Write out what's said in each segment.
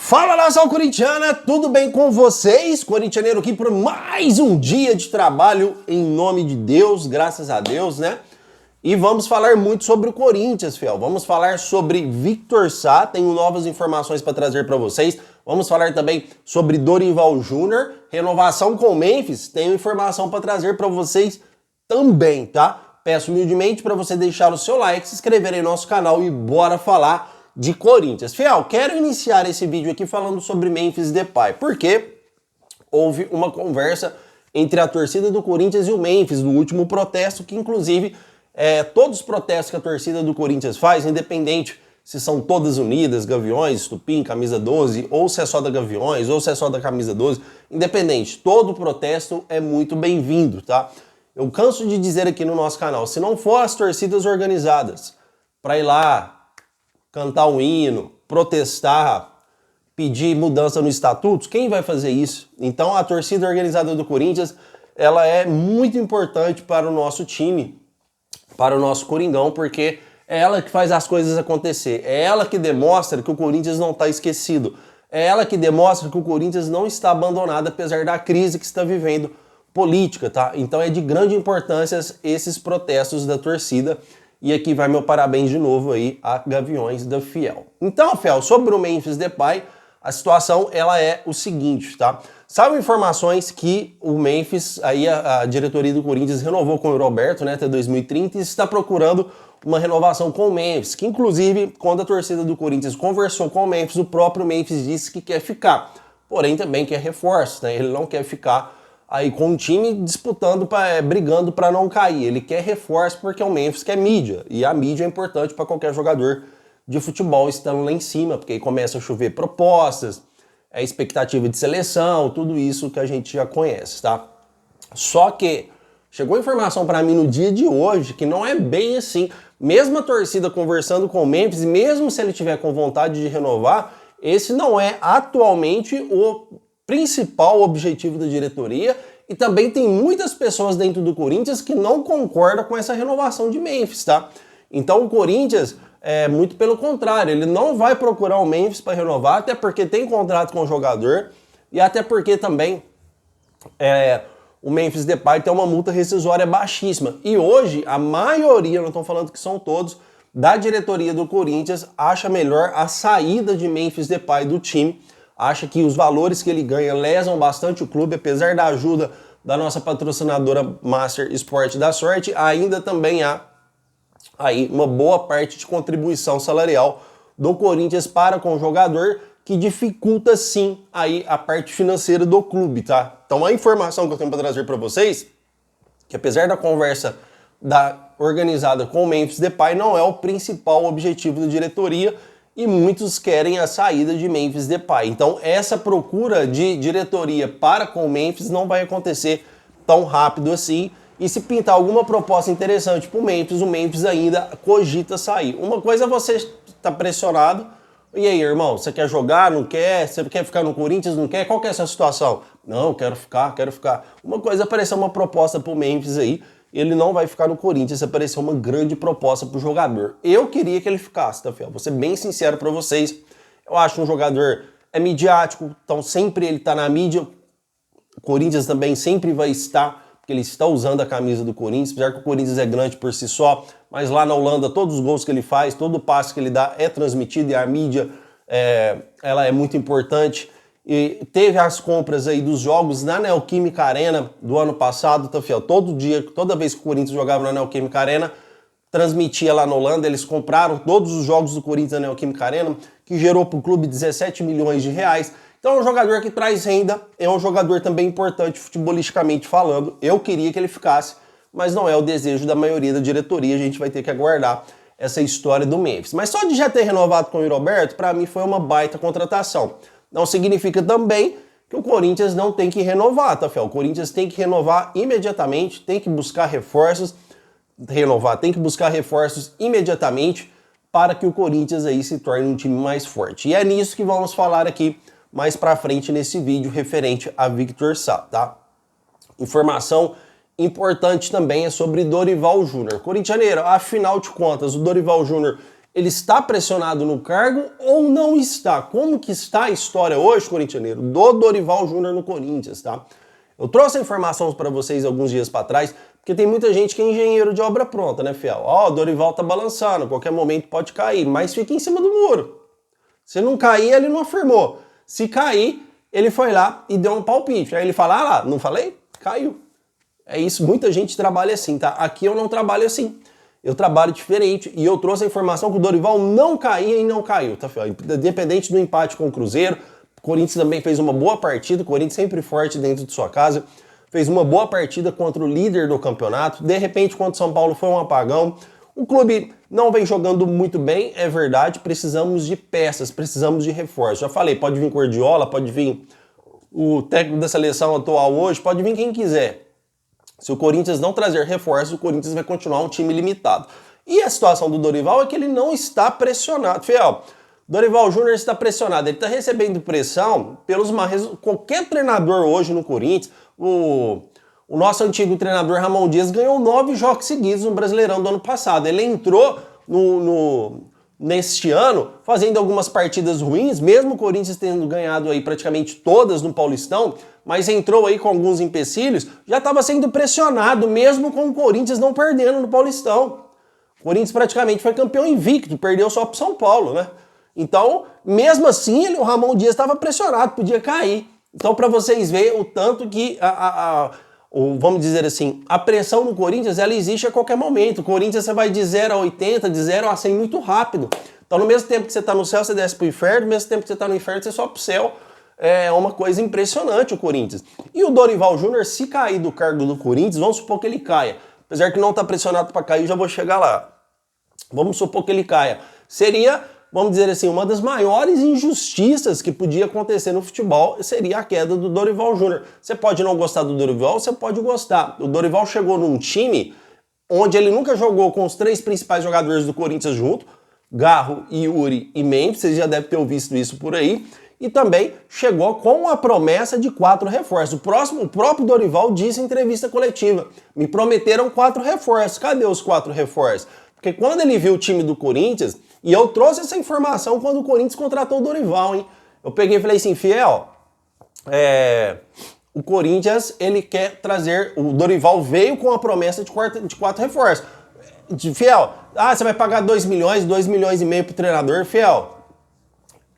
Fala, nação corintiana, tudo bem com vocês? Corintianeiro aqui por mais um dia de trabalho em nome de Deus, graças a Deus, né? E vamos falar muito sobre o Corinthians, fiel. Vamos falar sobre Victor Sá, tenho novas informações para trazer para vocês. Vamos falar também sobre Dorival Júnior, renovação com o Memphis, tenho informação para trazer para vocês também, tá? Peço humildemente para você deixar o seu like, se inscrever em nosso canal e bora falar de Corinthians. Fiel, quero iniciar esse vídeo aqui falando sobre Memphis Depay, porque houve uma conversa entre a torcida do Corinthians e o Memphis no último protesto, que inclusive todos os protestos que a torcida do Corinthians faz, independente se são todas unidas, Gaviões, Estupim, Camisa 12, ou se é só da Gaviões, ou se é só da Camisa 12, independente, todo protesto é muito bem-vindo, tá? Eu canso de dizer aqui no nosso canal, se não for as torcidas organizadas para ir lá cantar um hino, protestar, pedir mudança no estatuto, quem vai fazer isso? Então a torcida organizada do Corinthians, ela é muito importante para o nosso time, para o nosso Coringão, porque é ela que faz as coisas acontecer, é ela que demonstra que o Corinthians não está esquecido, é ela que demonstra que o Corinthians não está abandonado, apesar da crise que está vivendo política, tá? Então é de grande importância esses protestos da torcida. E aqui vai meu parabéns de novo aí a Gaviões da Fiel. Então, Fiel, sobre o Memphis Depay, a situação ela é o seguinte, tá? Sabe informações que o Memphis, aí a diretoria do Corinthians renovou com o Roberto, né, até 2030 e está procurando uma renovação com o Memphis, que inclusive quando a torcida do Corinthians conversou com o Memphis, o próprio Memphis disse que quer ficar, porém também quer reforços, né? Ele não quer ficar aí com o time disputando, brigando para não cair. Ele quer reforço porque o Memphis quer mídia. E a mídia é importante para qualquer jogador de futebol estando lá em cima, porque aí começa a chover propostas, expectativa de seleção, tudo isso que a gente já conhece, tá? Só que chegou informação para mim no dia de hoje que não é bem assim. Mesmo a torcida conversando com o Memphis, mesmo se ele tiver com vontade de renovar, esse não é atualmente o principal objetivo da diretoria, e também tem muitas pessoas dentro do Corinthians que não concordam com essa renovação de Memphis, tá? Então o Corinthians, muito pelo contrário, ele não vai procurar o Memphis para renovar, até porque tem contrato com o jogador, e até porque também o Memphis Depay tem uma multa rescisória baixíssima. E hoje, a maioria, não estou falando que são todos, da diretoria do Corinthians acha melhor a saída de Memphis Depay do time, acha que os valores que ele ganha lesam bastante o clube, apesar da ajuda da nossa patrocinadora Master Sport da Sorte, ainda também há aí uma boa parte de contribuição salarial do Corinthians para com o jogador, que dificulta sim aí a parte financeira do clube, tá? Então a informação que eu tenho para trazer para vocês, que apesar da conversa organizada com o Memphis Depay, não é o principal objetivo da diretoria, e muitos querem a saída de Memphis Depay. Então essa procura de diretoria para com o Memphis não vai acontecer tão rápido assim. E se pintar alguma proposta interessante para o Memphis ainda cogita sair. Uma coisa é você estar pressionado. E aí, irmão, você quer jogar, não quer? Você quer ficar no Corinthians, não quer? Qual que é essa situação? Não, quero ficar. Uma coisa é aparecer uma proposta para o Memphis aí. Ele não vai ficar no Corinthians se aparecer uma grande proposta pro jogador. Eu queria que ele ficasse, tá, fiel? Vou ser bem sincero para vocês. Eu acho um jogador midiático, então sempre ele tá na mídia. O Corinthians também sempre vai estar, porque ele está usando a camisa do Corinthians, apesar que o Corinthians é grande por si só, mas lá na Holanda todos os gols que ele faz, todo passe que ele dá é transmitido e a mídia ela é muito importante. E teve as compras aí dos jogos na Neoquímica Arena do ano passado, tá, fiel? Toda vez que o Corinthians jogava na Neoquímica Arena, transmitia lá na Holanda, eles compraram todos os jogos do Corinthians na Neoquímica Arena, que gerou para o clube 17 milhões de reais. Então é um jogador que traz renda, é um jogador também importante futebolisticamente falando. Eu queria que ele ficasse, mas não é o desejo da maioria da diretoria, a gente vai ter que aguardar essa história do Memphis. Mas só de já ter renovado com o Roberto, para mim foi uma baita contratação. Não significa também que o Corinthians não tem que renovar, tá, fiel? O Corinthians tem que renovar imediatamente, tem que buscar reforços, imediatamente para que o Corinthians aí se torne um time mais forte. E é nisso que vamos falar aqui mais pra frente nesse vídeo referente a Victor Sá, tá? Informação importante também é sobre Dorival Júnior. Corintianeiro, afinal de contas, o Dorival Júnior Ele está pressionado no cargo ou não está? Como que está a história hoje, corintianeiro, do Dorival Júnior no Corinthians, tá? Eu trouxe a informação para vocês alguns dias para trás, porque tem muita gente que é engenheiro de obra pronta, né, fiel? Ó, o Dorival tá balançando, a qualquer momento pode cair, mas fica em cima do muro. Se não cair, ele não afirmou. Se cair, ele foi lá e deu um palpite. Aí ele fala, ah lá, não falei? Caiu. É isso, muita gente trabalha assim, tá? Aqui eu não trabalho assim. Eu trabalho diferente e eu trouxe a informação que o Dorival não caía e não caiu, tá? Independente do empate com o Cruzeiro, o Corinthians também fez uma boa partida, o Corinthians sempre forte dentro de sua casa, fez uma boa partida contra o líder do campeonato, de repente contra o São Paulo foi um apagão, o clube não vem jogando muito bem, é verdade, precisamos de peças, precisamos de reforço. Já falei, pode vir Guardiola, pode vir o técnico da seleção atual hoje, pode vir quem quiser. Se o Corinthians não trazer reforço, o Corinthians vai continuar um time limitado. E a situação do Dorival é que ele não está pressionado. Fiel, Dorival Júnior está pressionado. Ele está recebendo pressão pelos marres. Qualquer treinador hoje no Corinthians, o nosso antigo treinador Ramon Dias ganhou 9 jogos seguidos no Brasileirão do ano passado. Ele entrou neste ano fazendo algumas partidas ruins, mesmo o Corinthians tendo ganhado aí praticamente todas no Paulistão, mas entrou aí com alguns empecilhos, já estava sendo pressionado, mesmo com o Corinthians não perdendo no Paulistão. O Corinthians praticamente foi campeão invicto, perdeu só para o São Paulo, né? Então, mesmo assim, o Ramon Dias estava pressionado, podia cair. Então, para vocês verem o tanto que, vamos dizer assim, a pressão no Corinthians, ela existe a qualquer momento. O Corinthians você vai de 0 a 80, de 0 a 100 muito rápido. Então, no mesmo tempo que você está no céu, você desce para o inferno, no mesmo tempo que você está no inferno, você sobe para o céu. É uma coisa impressionante o Corinthians. E o Dorival Júnior, se cair do cargo do Corinthians, vamos supor que ele caia. Apesar que não está pressionado para cair, já vou chegar lá. Vamos supor que ele caia. Seria, vamos dizer assim, uma das maiores injustiças que podia acontecer no futebol, seria a queda do Dorival Júnior. Você pode não gostar do Dorival, você pode gostar. O Dorival chegou num time onde ele nunca jogou com os 3 principais jogadores do Corinthians junto, Garro, Yuri e Mendes, vocês já devem ter visto isso por aí. E também chegou com a promessa de 4 reforços. O próprio Dorival disse em entrevista coletiva, me prometeram 4 reforços. Cadê os 4 reforços? Porque quando ele viu o time do Corinthians, e eu trouxe essa informação quando o Corinthians contratou o Dorival, hein? Eu peguei e falei assim, fiel, o Corinthians, ele quer trazer, o Dorival veio com a promessa de 4 reforços. Fiel, você vai pagar 2 milhões e meio pro treinador, fiel.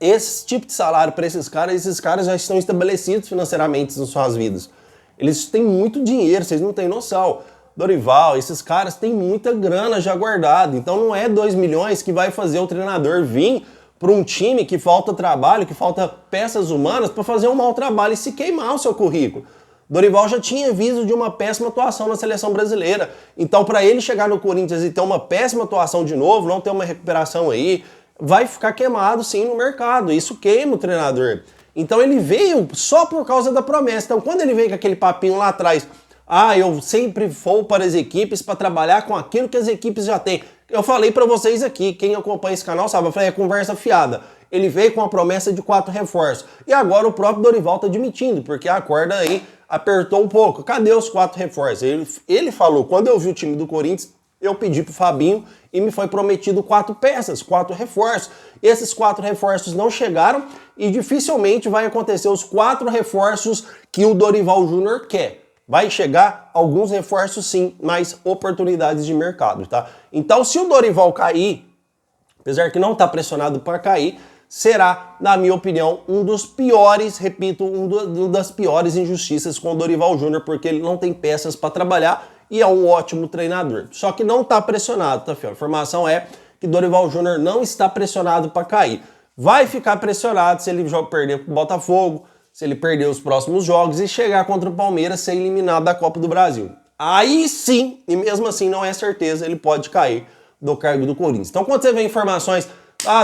Esse tipo de salário para esses caras já estão estabelecidos financeiramente em suas vidas. Eles têm muito dinheiro, vocês não têm noção. Dorival, esses caras têm muita grana já guardada. Então não é 2 milhões que vai fazer o treinador vir para um time que falta trabalho, que falta peças humanas para fazer um mau trabalho e se queimar o seu currículo. Dorival já tinha visto de uma péssima atuação na seleção brasileira. Então para ele chegar no Corinthians e ter uma péssima atuação de novo, não ter uma recuperação aí, vai ficar queimado sim no mercado, isso queima o treinador. Então ele veio só por causa da promessa. Então quando ele veio com aquele papinho lá atrás, eu sempre vou para as equipes para trabalhar com aquilo que as equipes já têm. Eu falei para vocês aqui, quem acompanha esse canal sabe, eu falei, é conversa fiada. Ele veio com a promessa de 4 reforços. E agora o próprio Dorival está admitindo, porque a corda aí apertou um pouco. Cadê os 4 reforços? Ele falou, quando eu vi o time do Corinthians, eu pedi pro Fabinho e me foi prometido 4 peças, 4 reforços. Esses 4 reforços não chegaram e dificilmente vai acontecer os 4 reforços que o Dorival Júnior quer. Vai chegar alguns reforços sim, mas oportunidades de mercado, tá? Então se o Dorival cair, apesar que não está pressionado para cair, será, na minha opinião, um dos piores, repito, uma das piores injustiças com o Dorival Júnior, porque ele não tem peças para trabalhar e é um ótimo treinador. Só que não está pressionado, tá, filho? A informação é que Dorival Júnior não está pressionado para cair. Vai ficar pressionado se ele perder para o Botafogo, se ele perder os próximos jogos e chegar contra o Palmeiras ser eliminado da Copa do Brasil. Aí sim, e mesmo assim não é certeza, ele pode cair do cargo do Corinthians. Então quando você vê informações,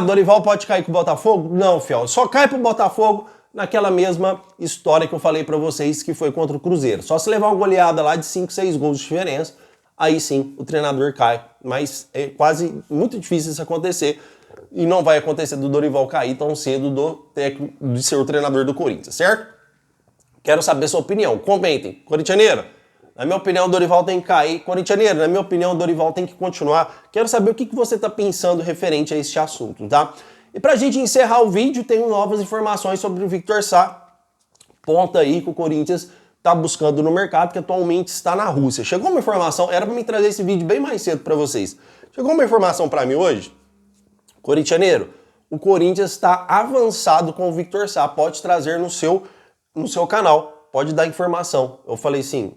Dorival pode cair com o Botafogo? Não, fiel, só cai pro Botafogo naquela mesma história que eu falei pra vocês que foi contra o Cruzeiro. Só se levar uma goleada lá de 5, 6 gols de diferença, aí sim o treinador cai. Mas é quase muito difícil isso acontecer e não vai acontecer do Dorival cair tão cedo do técnico de ser o treinador do Corinthians, certo? Quero saber sua opinião, comentem. Corintianeiro, Na minha opinião, o Dorival tem que cair. Corintianeiro, na minha opinião, o Dorival tem que continuar. Quero saber o que você está pensando referente a este assunto, tá? E pra gente encerrar o vídeo, tenho novas informações sobre o Victor Sá. Ponta aí que o Corinthians está buscando no mercado, que atualmente está na Rússia. Chegou uma informação, era para me trazer esse vídeo bem mais cedo para vocês. Chegou uma informação para mim hoje, corintianeiro, o Corinthians está avançado com o Victor Sá, pode trazer no seu canal, pode dar informação. Eu falei assim,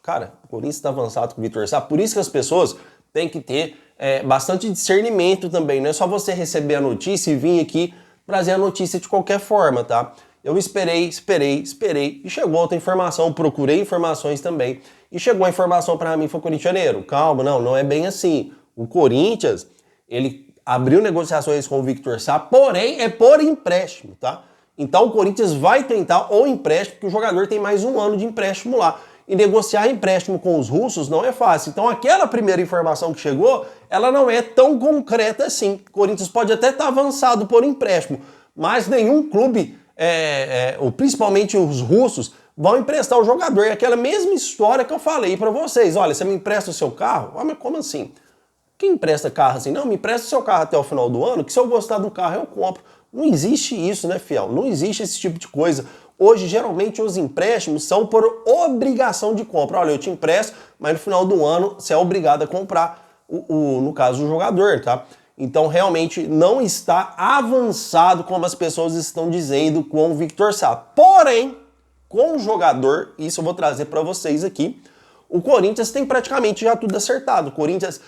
cara, o Corinthians está avançado com o Victor Sá, por isso que as pessoas têm que ter bastante discernimento também, não é só você receber a notícia e vir aqui trazer a notícia de qualquer forma, tá? Eu esperei e chegou outra informação, procurei informações também e chegou a informação para mim, foi corintianeiro, calma, não é bem assim. O Corinthians, ele abriu negociações com o Victor Sá, porém é por empréstimo, tá? Então o Corinthians vai tentar o empréstimo, porque o jogador tem mais um ano de empréstimo lá. E negociar empréstimo com os russos não é fácil. Então aquela primeira informação que chegou, ela não é tão concreta assim. O Corinthians pode até estar avançado por empréstimo, mas nenhum clube, ou principalmente os russos, vão emprestar o jogador. É aquela mesma história que eu falei para vocês. Olha, você me empresta o seu carro? Ah, mas como assim? Quem empresta carro assim? Não, me empresta o seu carro até o final do ano, que se eu gostar do carro eu compro. Não existe isso, né, fiel? Não existe esse tipo de coisa. Hoje, geralmente, os empréstimos são por obrigação de compra. Olha, eu te empresto, mas no final do ano você é obrigado a comprar, no caso, o jogador, tá? Então, realmente, não está avançado como as pessoas estão dizendo com o Victor Sá. Porém, com o jogador, isso eu vou trazer para vocês aqui, o Corinthians tem praticamente já tudo acertado. O Corinthians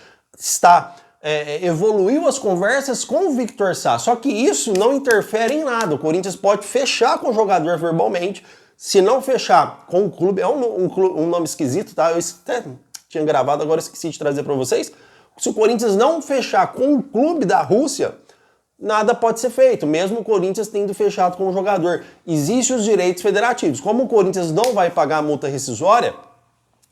evoluiu as conversas com o Victor Sá, só que isso não interfere em nada. O Corinthians pode fechar com o jogador verbalmente, se não fechar com o clube, é um nome esquisito, tá? Eu até tinha gravado, agora esqueci de trazer para vocês. Se o Corinthians não fechar com o clube da Rússia, nada pode ser feito, mesmo o Corinthians tendo fechado com o jogador. Existem os direitos federativos. Como o Corinthians não vai pagar a multa rescisória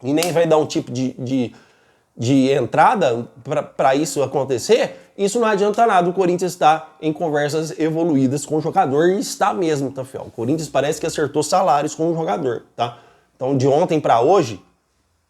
e nem vai dar um tipo de entrada para isso acontecer, isso não adianta nada. O Corinthians está em conversas evoluídas com o jogador e está mesmo, tá, fiel? O Corinthians parece que acertou salários com o jogador, tá? Então, de ontem para hoje,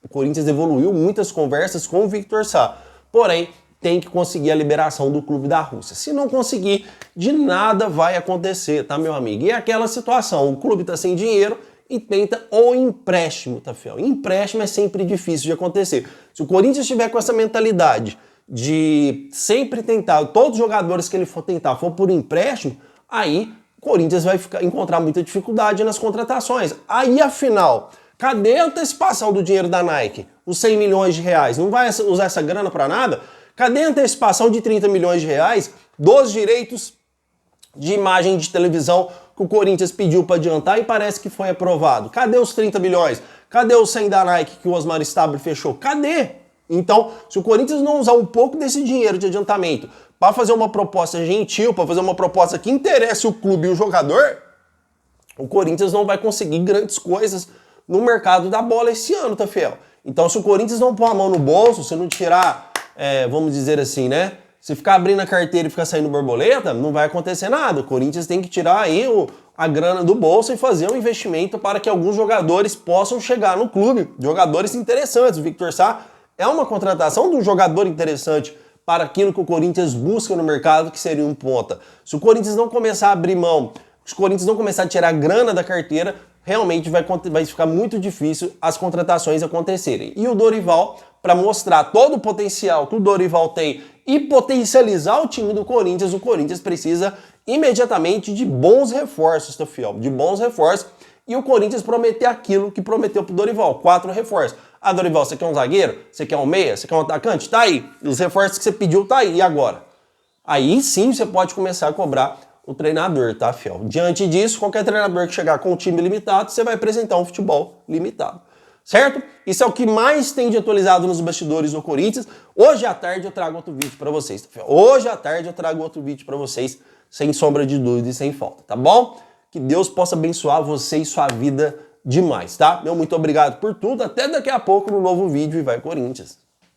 o Corinthians evoluiu muitas conversas com o Victor Sá. Porém, tem que conseguir a liberação do clube da Rússia. Se não conseguir, de nada vai acontecer, tá, meu amigo? E é aquela situação, o clube tá sem dinheiro e tenta o empréstimo, tá, fiel? Empréstimo é sempre difícil de acontecer. Se o Corinthians estiver com essa mentalidade de sempre tentar, todos os jogadores que ele for tentar for por empréstimo, aí o Corinthians vai encontrar muita dificuldade nas contratações. Aí, afinal, cadê a antecipação do dinheiro da Nike? Os 100 milhões de reais? Não vai usar essa grana para nada? Cadê a antecipação de 30 milhões de reais dos direitos de imagem de televisão que o Corinthians pediu para adiantar e parece que foi aprovado? Cadê os 30 milhões? Cadê os 100 da Nike que o Osmar Stabile fechou? Cadê? Então, se o Corinthians não usar um pouco desse dinheiro de adiantamento para fazer uma proposta gentil, para fazer uma proposta que interesse o clube e o jogador, o Corinthians não vai conseguir grandes coisas no mercado da bola esse ano, tá, fiel? Então, se o Corinthians não pôr a mão no bolso, se não tirar, vamos dizer assim, né? Se ficar abrindo a carteira e ficar saindo borboleta, não vai acontecer nada. O Corinthians tem que tirar aí a grana do bolso e fazer um investimento para que alguns jogadores possam chegar no clube. Jogadores interessantes. O Victor Sá é uma contratação de um jogador interessante para aquilo que o Corinthians busca no mercado, que seria um ponta. Se o Corinthians não começar a abrir mão, se o Corinthians não começar a tirar a grana da carteira, realmente vai ficar muito difícil as contratações acontecerem. E o Dorival, para mostrar todo o potencial que o Dorival tem e potencializar o time do Corinthians, o Corinthians precisa imediatamente de bons reforços, tá, fiel? De bons reforços. E o Corinthians prometer aquilo que prometeu pro Dorival, 4 reforços. Ah, Dorival, você quer um zagueiro? Você quer um meia? Você quer um atacante? Tá aí. Os reforços que você pediu tá aí. E agora? Aí sim você pode começar a cobrar o treinador, tá, fiel? Diante disso, qualquer treinador que chegar com um time limitado, você vai apresentar um futebol limitado. Certo? Isso é o que mais tem de atualizado nos bastidores do Corinthians. Hoje à tarde eu trago outro vídeo para vocês, tá, fiel? Hoje à tarde eu trago outro vídeo para vocês, sem sombra de dúvida e sem falta, tá bom? Que Deus possa abençoar você e sua vida demais, tá? Meu muito obrigado por tudo. Até daqui a pouco no novo vídeo e vai Corinthians!